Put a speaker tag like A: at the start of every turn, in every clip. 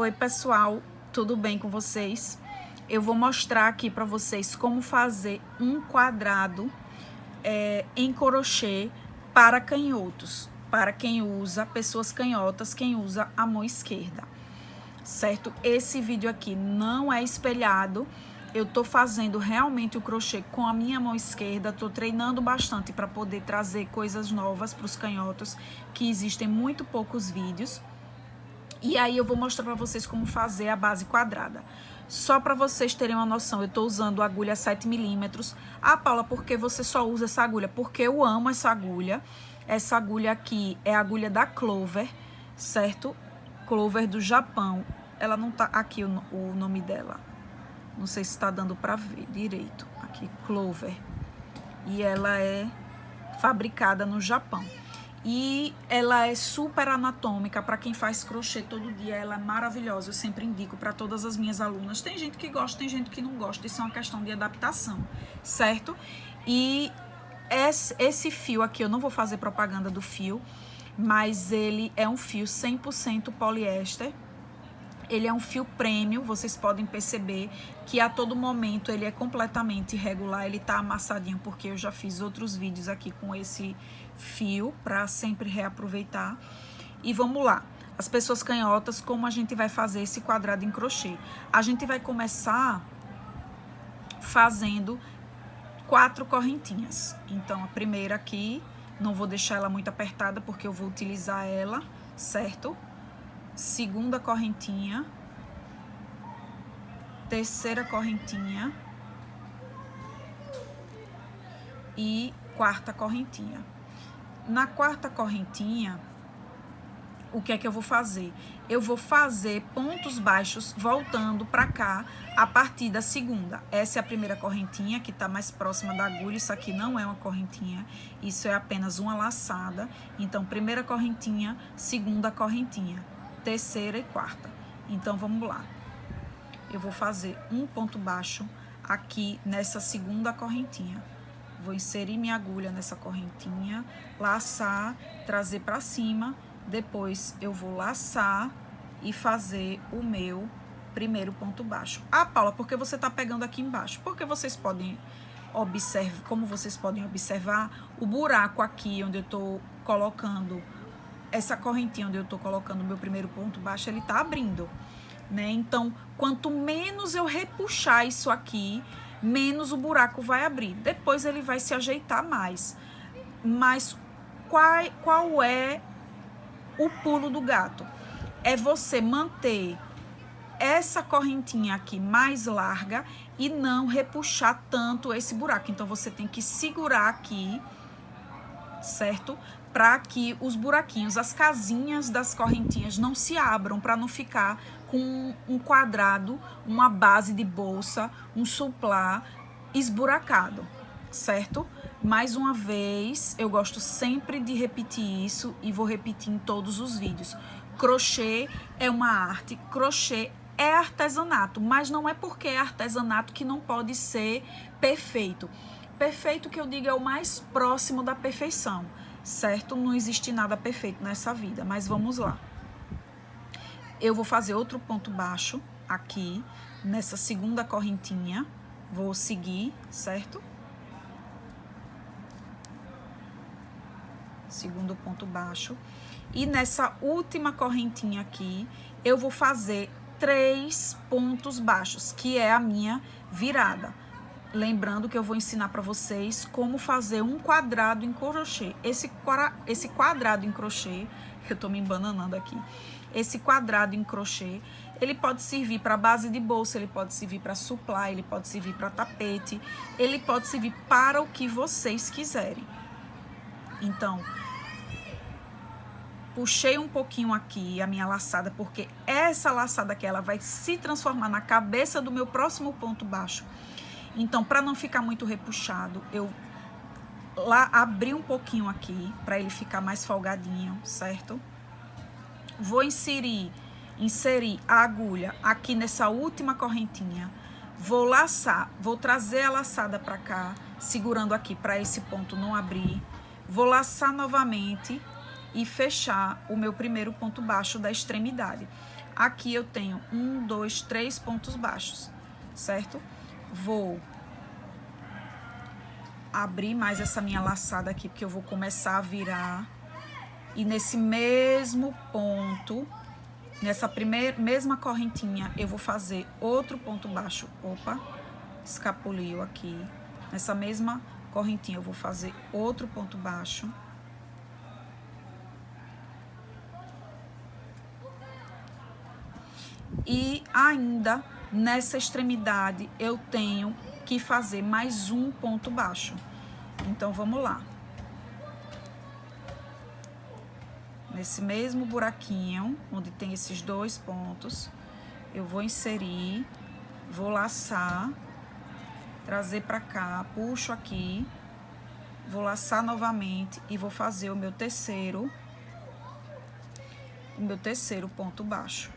A: Oi pessoal, tudo bem com vocês? Eu vou mostrar aqui para vocês como fazer um quadrado em crochê para canhotos, para quem usa, pessoas canhotas, quem usa a mão esquerda, certo? Esse vídeo aqui não é espelhado, eu tô fazendo realmente o crochê com a minha mão esquerda, tô treinando bastante para poder trazer coisas novas para os canhotos, que existem muito poucos vídeos. E aí eu vou mostrar para vocês como fazer a base quadrada. Só para vocês terem uma noção, eu tô usando a agulha 7 milímetros. Ah, Paula, por que você só usa essa agulha? Porque eu amo essa agulha. Essa agulha aqui é a agulha da Clover, certo? Clover do Japão. Ela não tá aqui o nome dela. Não sei se tá dando para ver direito. Aqui, Clover. E ela é fabricada no Japão. E ela é super anatômica, para quem faz crochê todo dia, ela é maravilhosa, eu sempre indico para todas as minhas alunas. Tem gente que gosta, tem gente que não gosta, isso é uma questão de adaptação, certo? E esse fio aqui, eu não vou fazer propaganda do fio, mas ele é um fio 100% poliéster. Ele é um fio premium, vocês podem perceber que a todo momento ele é completamente irregular, ele tá amassadinho, porque eu já fiz outros vídeos aqui com esse fio, para sempre reaproveitar. E vamos lá, as pessoas canhotas, como a gente vai fazer esse quadrado em crochê? A gente vai começar fazendo 4 correntinhas. Então, a primeira aqui, não vou deixar ela muito apertada, porque eu vou utilizar ela, certo? Segunda correntinha, terceira correntinha e quarta correntinha. Na quarta correntinha, o que é que eu vou fazer? Eu vou fazer pontos baixos voltando para cá a partir da segunda. Essa é a primeira correntinha, que tá mais próxima da agulha. Isso aqui não é uma correntinha, isso é apenas uma laçada. Então, primeira correntinha, segunda correntinha, terceira e quarta. Então, vamos lá. Eu vou fazer um ponto baixo aqui nessa segunda correntinha. Vou inserir minha agulha nessa correntinha, laçar, trazer para cima. Depois, eu vou laçar e fazer o meu primeiro ponto baixo. Ah, Paula, por que você tá pegando aqui embaixo? Porque vocês podem observar, como vocês podem observar, o buraco aqui onde eu tô colocando essa correntinha, onde eu tô colocando o meu primeiro ponto baixo, ele tá abrindo, né? Então, quanto menos eu repuxar isso aqui, menos o buraco vai abrir. Depois ele vai se ajeitar mais. Mas qual é o pulo do gato? É você manter essa correntinha aqui mais larga e não repuxar tanto esse buraco. Então, você tem que segurar aqui, certo? Para que os buraquinhos, as casinhas das correntinhas não se abram, para não ficar com um quadrado, uma base de bolsa, um suplá esburacado, certo? Mais uma vez, eu gosto sempre de repetir isso e vou repetir em todos os vídeos. Crochê é uma arte, crochê é artesanato, mas não é porque é artesanato que não pode ser perfeito. Perfeito, que eu digo, é o mais próximo da perfeição, certo? Não existe nada perfeito nessa vida, mas vamos lá. Eu vou fazer outro ponto baixo aqui, nessa segunda correntinha. Vou seguir, certo? Segundo ponto baixo. E nessa última correntinha aqui, eu vou fazer 3 pontos baixos, que é a minha virada. Lembrando que eu vou ensinar para vocês como fazer um quadrado em crochê. Esse quadrado em crochê, eu tô me embananando aqui. Esse quadrado em crochê, ele pode servir para base de bolsa, ele pode servir para suplá, ele pode servir para tapete, ele pode servir para o que vocês quiserem. Então, puxei um pouquinho aqui a minha laçada, porque essa laçada aqui, ela vai se transformar na cabeça do meu próximo ponto baixo. Então, para não ficar muito repuxado, eu abri um pouquinho aqui, para ele ficar mais folgadinho, certo? Vou inserir a agulha aqui nessa última correntinha. Vou laçar, vou trazer a laçada para cá, segurando aqui para esse ponto não abrir. Vou laçar novamente e fechar o meu primeiro ponto baixo da extremidade. Aqui eu tenho 1, 2, 3 pontos baixos, certo? Vou abrir mais essa minha laçada aqui, porque eu vou começar a virar. E nesse mesmo ponto, nessa mesma correntinha, eu vou fazer outro ponto baixo. Opa, escapuliu aqui. Nessa mesma correntinha, eu vou fazer outro ponto baixo. E ainda, nessa extremidade, eu tenho que fazer mais um ponto baixo. Então, vamos lá. Nesse mesmo buraquinho, onde tem esses 2 pontos, eu vou inserir, vou laçar, trazer pra cá, puxo aqui, vou laçar novamente e vou fazer o meu terceiro ponto baixo.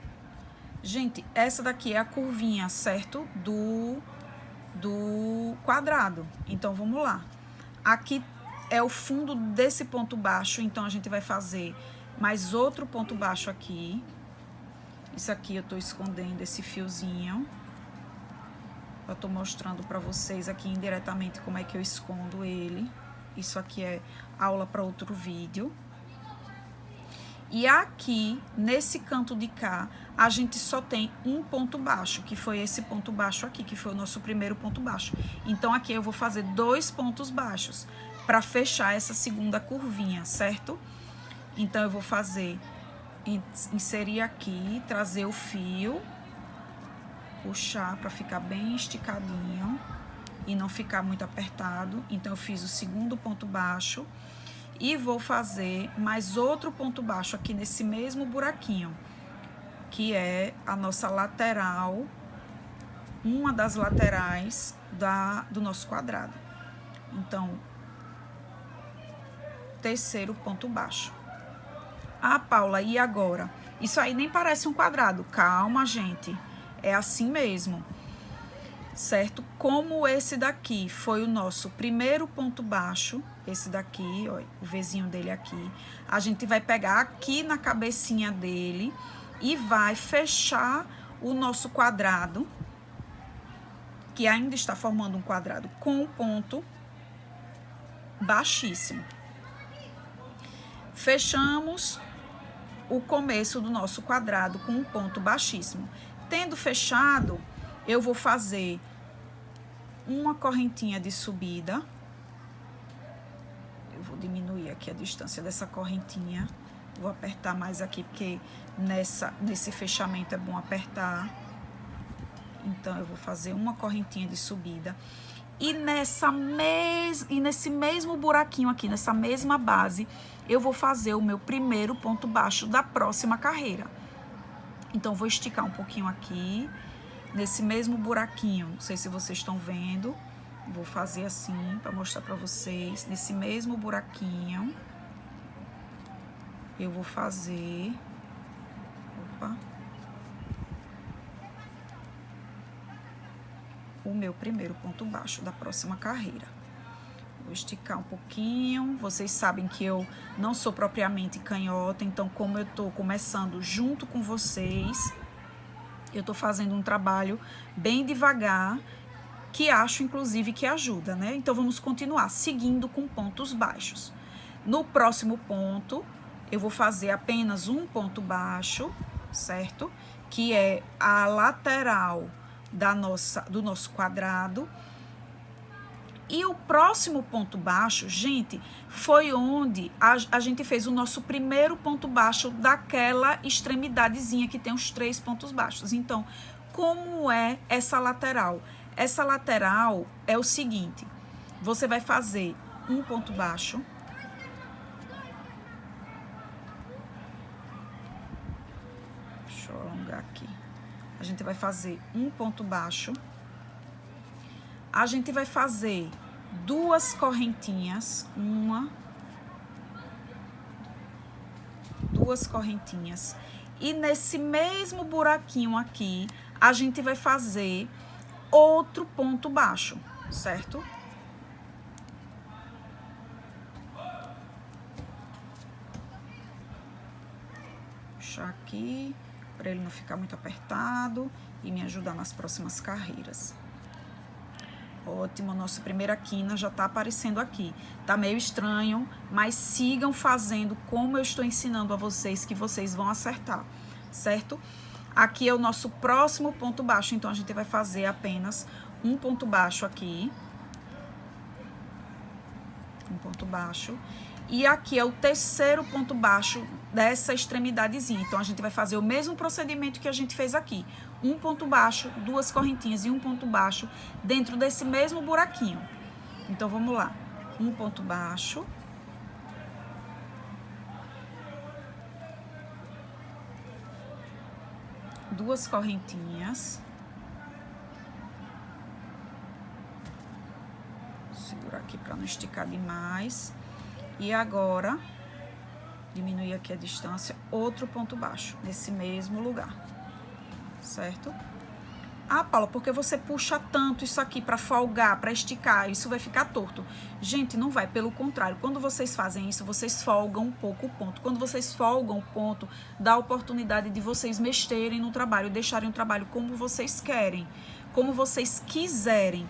A: Gente, essa daqui é a curvinha, certo? Do quadrado. Então, vamos lá. Aqui é o fundo desse ponto baixo, então a gente vai fazer mais outro ponto baixo aqui. Isso aqui eu tô escondendo esse fiozinho. Eu tô mostrando pra vocês aqui indiretamente como é que eu escondo ele. Isso aqui é aula para outro vídeo. E aqui, nesse canto de cá, a gente só tem um ponto baixo, que foi esse ponto baixo aqui, que foi o nosso primeiro ponto baixo. Então, aqui eu vou fazer 2 pontos baixos para fechar essa segunda curvinha, certo? Então, eu vou fazer, inserir aqui, trazer o fio, puxar para ficar bem esticadinho e não ficar muito apertado. Então, eu fiz o segundo ponto baixo. E vou fazer mais outro ponto baixo aqui nesse mesmo buraquinho, que é a nossa lateral, uma das laterais do nosso quadrado. Então, terceiro ponto baixo. Ah, Paula, e agora? Isso aí nem parece um quadrado. Calma, gente. É assim mesmo. Certo? Como esse daqui foi o nosso primeiro ponto baixo, esse daqui, ó, o Vzinho dele aqui, a gente vai pegar aqui na cabecinha dele e vai fechar o nosso quadrado, que ainda está formando um quadrado, com um ponto baixíssimo. Fechamos o começo do nosso quadrado com um ponto baixíssimo. Tendo fechado, eu vou fazer uma correntinha de subida. Eu vou diminuir aqui a distância dessa correntinha. Vou apertar mais aqui, porque nesse fechamento é bom apertar. Então, eu vou fazer uma correntinha de subida. E nesse mesmo buraquinho aqui, nessa mesma base, eu vou fazer o meu primeiro ponto baixo da próxima carreira. Então, vou esticar um pouquinho aqui. Nesse mesmo buraquinho, não sei se vocês estão vendo, vou fazer assim para mostrar para vocês. Nesse mesmo buraquinho, eu vou fazer, o meu primeiro ponto baixo da próxima carreira. Vou esticar um pouquinho. Vocês sabem que eu não sou propriamente canhota, então como eu tô começando junto com vocês, eu tô fazendo um trabalho bem devagar, que acho, inclusive, que ajuda, né? Então, vamos continuar seguindo com pontos baixos. No próximo ponto, eu vou fazer apenas um ponto baixo, certo? Que é a lateral do nosso quadrado. E o próximo ponto baixo, gente, foi onde a gente fez o nosso primeiro ponto baixo daquela extremidadezinha que tem os 3 pontos baixos. Então, como é essa lateral? Essa lateral é o seguinte, você vai fazer um ponto baixo. Deixa eu alongar aqui. A gente vai fazer um ponto baixo. A gente vai fazer 2 correntinhas, 2 correntinhas. E nesse mesmo buraquinho aqui, a gente vai fazer outro ponto baixo, certo? Puxar aqui, para ele não ficar muito apertado e me ajudar nas próximas carreiras. Ótimo, nossa primeira quina já tá aparecendo aqui. Tá meio estranho, mas sigam fazendo como eu estou ensinando a vocês, que vocês vão acertar, certo? Aqui é o nosso próximo ponto baixo, então a gente vai fazer apenas um ponto baixo aqui. Um ponto baixo. E aqui é o terceiro ponto baixo dessa extremidadezinha. Então, a gente vai fazer o mesmo procedimento que a gente fez aqui. Um ponto baixo, duas correntinhas e um ponto baixo dentro desse mesmo buraquinho. Então, vamos lá. Um ponto baixo. Duas correntinhas. Segurar aqui para não esticar demais. E agora, diminuir aqui a distância, outro ponto baixo, nesse mesmo lugar, certo? Ah, Paula, porque você puxa tanto isso aqui para folgar, para esticar, isso vai ficar torto. Gente, não vai, pelo contrário, quando vocês fazem isso, vocês folgam um pouco o ponto. Quando vocês folgam o ponto, dá a oportunidade de vocês mexerem no trabalho, deixarem o trabalho como vocês querem, como vocês quiserem.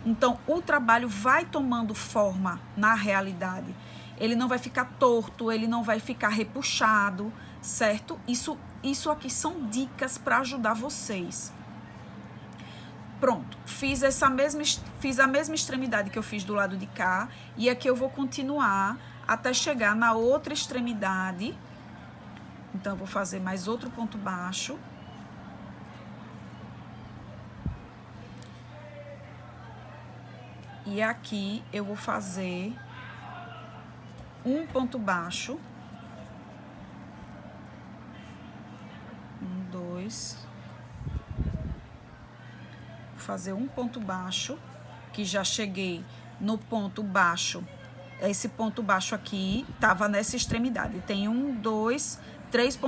A: Então, o trabalho vai tomando forma na realidade. Ele não vai ficar torto, ele não vai ficar repuxado, certo? Isso aqui são dicas para ajudar vocês. Pronto, fiz a mesma extremidade que eu fiz do lado de cá. E aqui eu vou continuar até chegar na outra extremidade. Então, eu vou fazer mais outro ponto baixo. E aqui eu vou fazer um ponto baixo. 1, 2. Vou fazer um ponto baixo, que já cheguei no ponto baixo. Esse ponto baixo aqui tava nessa extremidade. Tem 1, 2, 3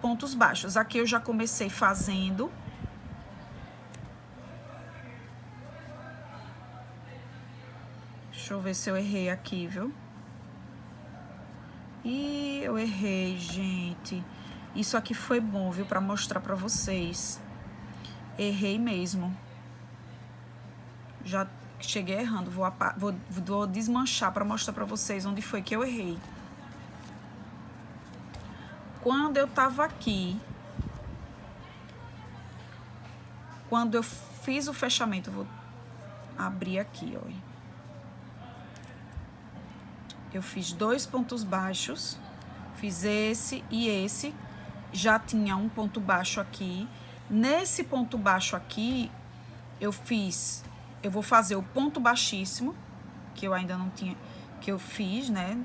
A: pontos baixos. Aqui eu já comecei fazendo. Deixa eu ver se eu errei aqui, viu? Ih, eu errei, gente. Isso aqui foi bom, viu? Pra mostrar pra vocês. Errei mesmo. Já cheguei errando. Vou desmanchar pra mostrar pra vocês onde foi que eu errei. Quando eu tava aqui, quando eu fiz o fechamento, eu vou abrir aqui, ó. Eu fiz 2 pontos baixos, fiz esse e esse, já tinha um ponto baixo aqui. Nesse ponto baixo aqui, eu vou fazer o ponto baixíssimo, que eu ainda não tinha, que eu fiz, né?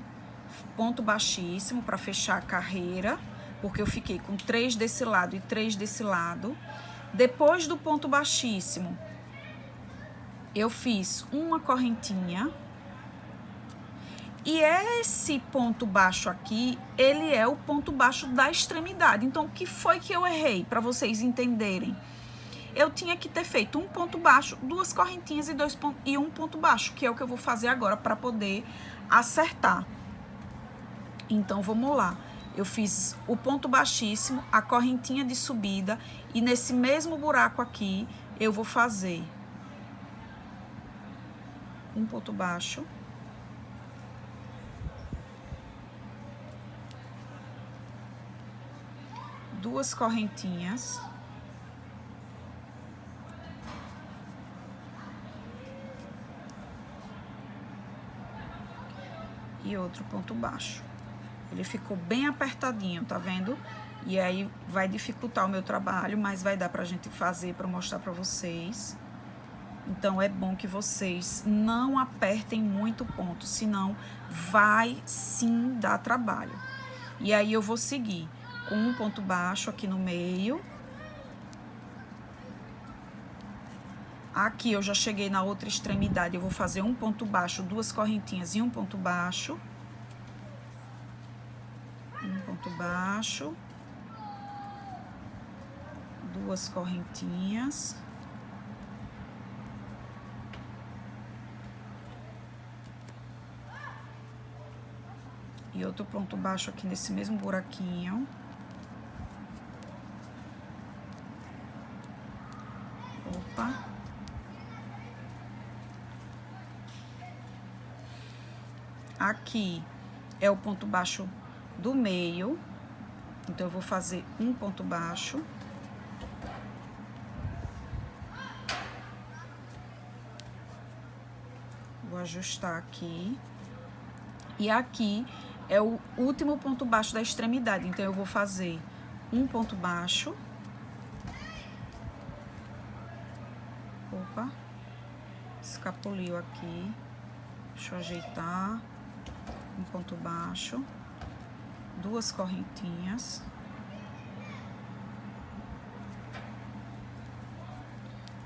A: Ponto baixíssimo para fechar a carreira, porque eu fiquei com 3 desse lado e 3 desse lado. Depois do ponto baixíssimo, eu fiz uma correntinha. E esse ponto baixo aqui, ele é o ponto baixo da extremidade. Então, o que foi que eu errei? Para vocês entenderem. Eu tinha que ter feito um ponto baixo, 2 correntinhas e um ponto baixo, que é o que eu vou fazer agora para poder acertar. Então, vamos lá. Eu fiz o ponto baixíssimo, a correntinha de subida, e nesse mesmo buraco aqui, eu vou fazer um ponto baixo. Duas correntinhas. E outro ponto baixo. Ele ficou bem apertadinho, tá vendo? E aí vai dificultar o meu trabalho, mas vai dar pra gente fazer, pra mostrar pra vocês. Então, é bom que vocês não apertem muito ponto, senão vai sim dar trabalho. E aí eu vou seguir com um ponto baixo aqui no meio. Aqui eu já cheguei na outra extremidade, eu vou fazer um ponto baixo, 2 correntinhas e um ponto baixo. Um ponto baixo. 2 correntinhas. E outro ponto baixo aqui nesse mesmo buraquinho. Opa. Aqui é o ponto baixo do meio, então eu vou fazer um ponto baixo. Vou ajustar aqui. E aqui é o último ponto baixo da extremidade, então eu vou fazer um ponto baixo. Opa, escapuliu aqui. Deixa eu ajeitar. Um ponto baixo, duas correntinhas.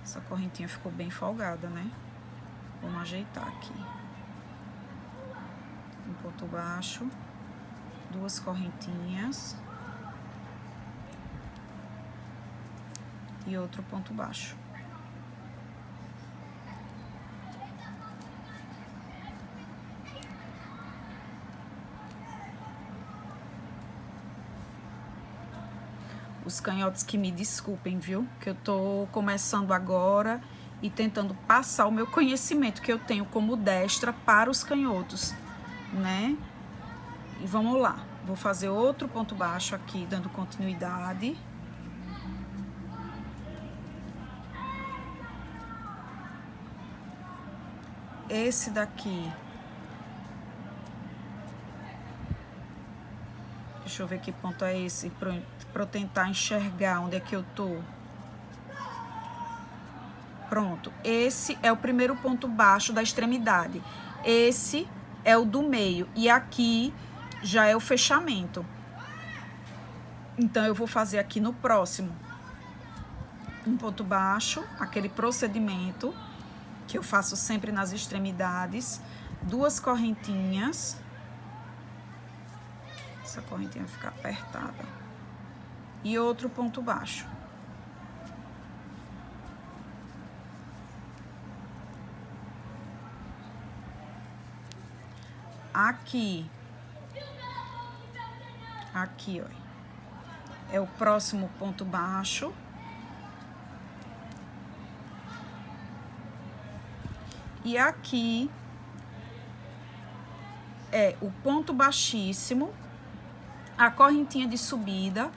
A: Essa correntinha ficou bem folgada, né? Vamos ajeitar aqui. Um ponto baixo, duas correntinhas e outro ponto baixo. Os canhotos que me desculpem, viu? Que eu tô começando agora e tentando passar o meu conhecimento que eu tenho como destra para os canhotos, né? E vamos lá. Vou fazer outro ponto baixo aqui, dando continuidade. Esse daqui. Deixa eu ver que ponto é esse, para eu tentar enxergar onde é que eu tô. Pronto, esse é o primeiro ponto baixo da extremidade. Esse é o do meio e aqui já é o fechamento. Então, eu vou fazer aqui no próximo um ponto baixo, aquele procedimento que eu faço sempre nas extremidades, duas correntinhas. Essa correntinha vai ficar apertada. E outro ponto baixo. Aqui, ó, é o próximo ponto baixo. E aqui é o ponto baixíssimo, a correntinha de subida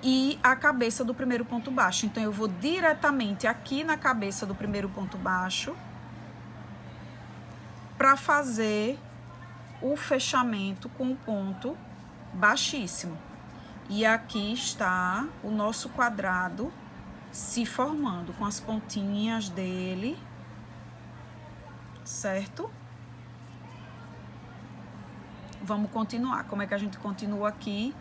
A: e a cabeça do primeiro ponto baixo. Então, eu vou diretamente aqui na cabeça do primeiro ponto baixo para fazer o fechamento com o ponto baixíssimo. E aqui está o nosso quadrado se formando com as pontinhas dele, certo? Vamos continuar. Como é que a gente continua aqui?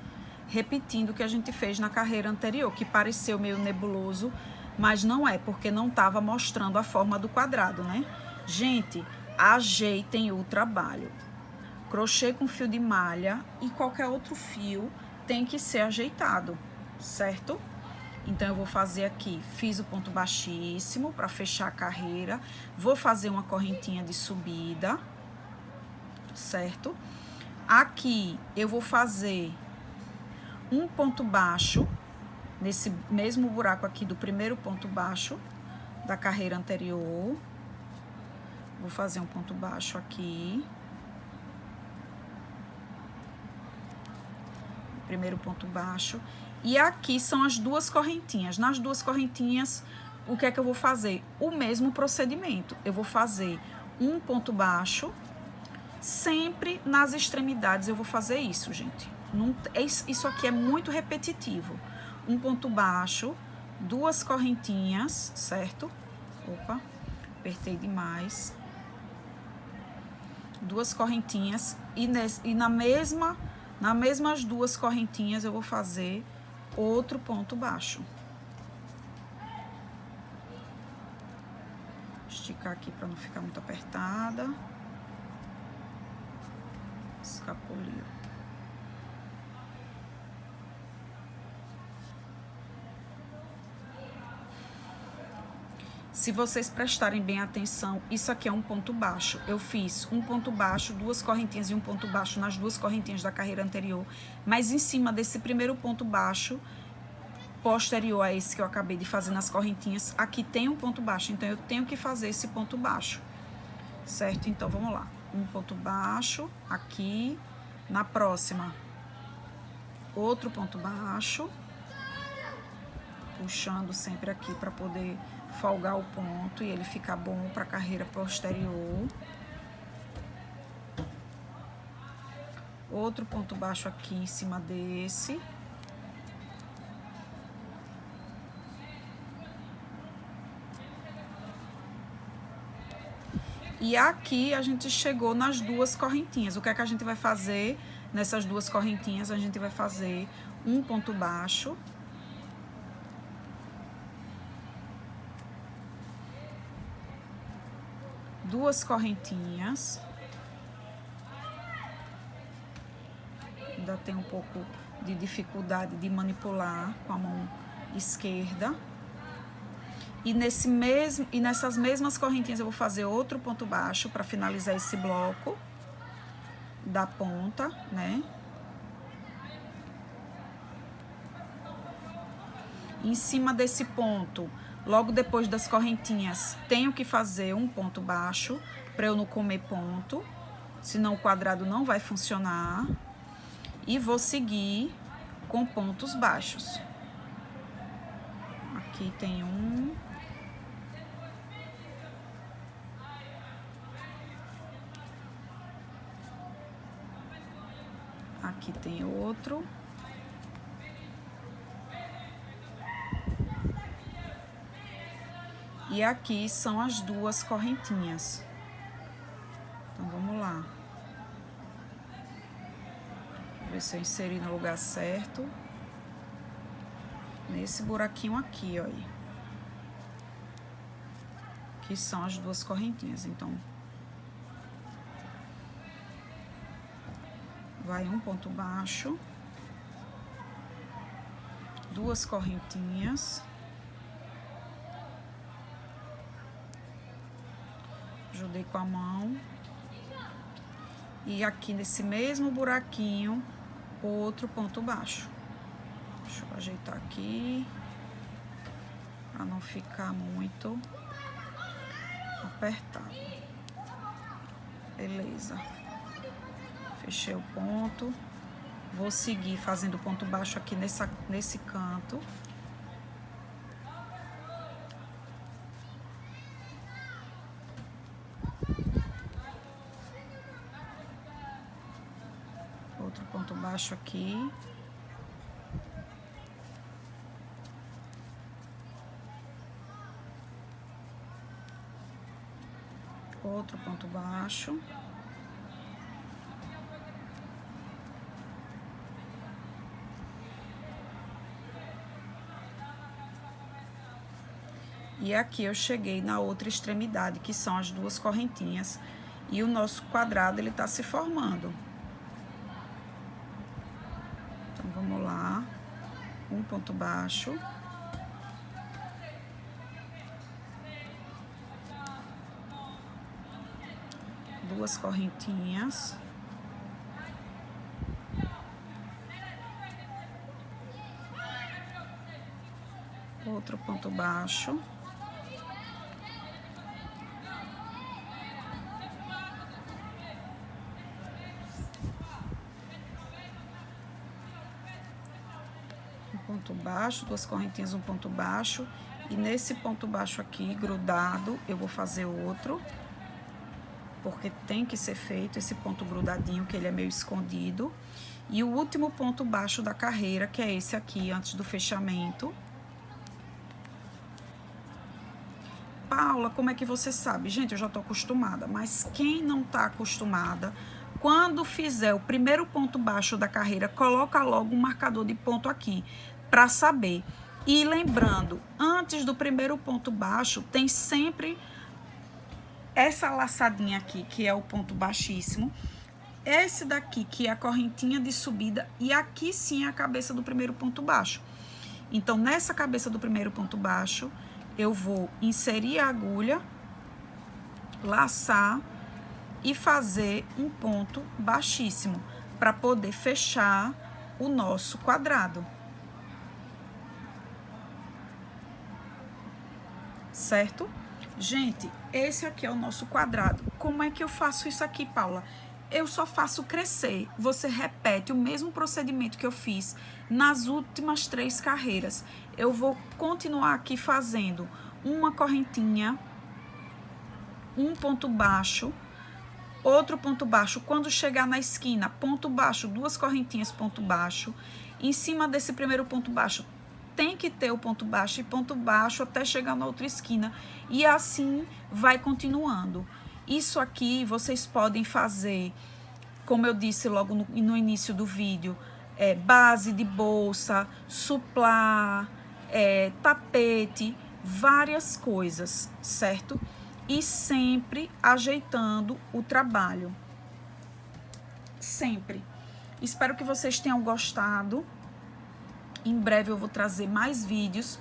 A: Repetindo o que a gente fez na carreira anterior, que pareceu meio nebuloso, mas não é, porque não estava mostrando a forma do quadrado, né? Gente, ajeitem o trabalho. Crochê com fio de malha e qualquer outro fio tem que ser ajeitado, certo? Então, eu vou fazer aqui, fiz o ponto baixíssimo para fechar a carreira, vou fazer uma correntinha de subida, certo? Aqui, eu vou fazer um ponto baixo, nesse mesmo buraco aqui do primeiro ponto baixo da carreira anterior. Vou fazer um ponto baixo aqui. Primeiro ponto baixo. E aqui são as duas correntinhas. Nas duas correntinhas, o que é que eu vou fazer? O mesmo procedimento. Eu vou fazer um ponto baixo. Sempre nas extremidades eu vou fazer isso, gente. Não, isso aqui é muito repetitivo. Um ponto baixo, duas correntinhas, certo? Opa, apertei demais. Duas correntinhas e nas mesmas duas correntinhas eu vou fazer outro ponto baixo. Esticar aqui para não ficar muito apertada. Escapuliu. Se vocês prestarem bem atenção, isso aqui é um ponto baixo. Eu fiz um ponto baixo, duas correntinhas e um ponto baixo nas duas correntinhas da carreira anterior. Mas em cima desse primeiro ponto baixo, posterior a esse que eu acabei de fazer nas correntinhas, aqui tem um ponto baixo, então eu tenho que fazer esse ponto baixo, certo? Então, vamos lá. Um ponto baixo aqui, na próxima, outro ponto baixo, puxando sempre aqui para poder folgar o ponto e ele ficar bom para a carreira posterior. Outro ponto baixo aqui em cima desse. E aqui a gente chegou nas duas correntinhas. O que é que a gente vai fazer nessas duas correntinhas? A gente vai fazer um ponto baixo. Duas correntinhas. Ainda tem um pouco de dificuldade de manipular com a mão esquerda. E nessas mesmas correntinhas eu vou fazer outro ponto baixo para finalizar esse bloco da ponta, né? Em cima desse ponto, logo depois das correntinhas, tenho que fazer um ponto baixo para eu não comer ponto, senão o quadrado não vai funcionar. E vou seguir com pontos baixos. Aqui tem um. Aqui tem outro. E aqui são as duas correntinhas. Então, vamos lá. Vou ver se eu inseri no lugar certo. Nesse buraquinho aqui, ó. Que são as duas correntinhas. Então, vai um ponto baixo. Duas correntinhas. Ajudei com a mão. E aqui nesse mesmo buraquinho, outro ponto baixo. Deixa eu ajeitar aqui, para não ficar muito apertado. Beleza. Fechei o ponto. Vou seguir fazendo ponto baixo aqui nesse canto. Outro ponto baixo aqui. Outro ponto baixo. E aqui eu cheguei na outra extremidade, que são as duas correntinhas. E o nosso quadrado, ele tá se formando. Então, vamos lá. Um ponto baixo. Duas correntinhas. Outro ponto baixo. Um ponto baixo, duas correntinhas, um ponto baixo. E nesse ponto baixo aqui, grudado, eu vou fazer outro. Porque tem que ser feito esse ponto grudadinho, que ele é meio escondido. E o último ponto baixo da carreira, que é esse aqui, antes do fechamento. Paula, como é que você sabe? Gente, eu já tô acostumada, mas quem não tá acostumada, quando fizer o primeiro ponto baixo da carreira, coloca logo um marcador de ponto aqui, para saber. E lembrando, antes do primeiro ponto baixo, tem sempre essa laçadinha aqui, que é o ponto baixíssimo. Esse daqui, que é a correntinha de subida, e aqui sim é a cabeça do primeiro ponto baixo. Então, nessa cabeça do primeiro ponto baixo, eu vou inserir a agulha, laçar e fazer um ponto baixíssimo, para poder fechar o nosso quadrado. certo? Gente, esse aqui é o nosso quadrado. Como é que eu faço isso aqui, Paula? Eu só faço crescer. Você repete o mesmo procedimento que eu fiz nas últimas 3 carreiras. Eu vou continuar aqui fazendo uma correntinha, um ponto baixo, outro ponto baixo. Quando chegar na esquina, ponto baixo, 2 correntinhas, ponto baixo. Em cima desse primeiro ponto baixo, tem que ter o ponto baixo e ponto baixo até chegar na outra esquina. E assim vai continuando. Isso aqui vocês podem fazer, como eu disse logo no início do vídeo, base de bolsa, suplá, tapete, várias coisas, certo? E sempre ajeitando o trabalho. Sempre. Espero que vocês tenham gostado. Em breve eu vou trazer mais vídeos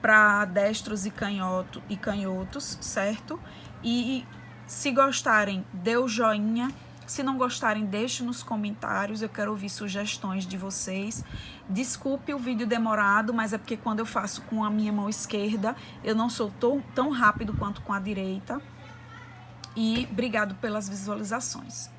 A: para destros e canhotos, certo? E se gostarem, dê o joinha. Se não gostarem, deixe nos comentários. Eu quero ouvir sugestões de vocês. Desculpe o vídeo demorado, mas é porque quando eu faço com a minha mão esquerda, eu não sou tão rápido quanto com a direita. E obrigado pelas visualizações.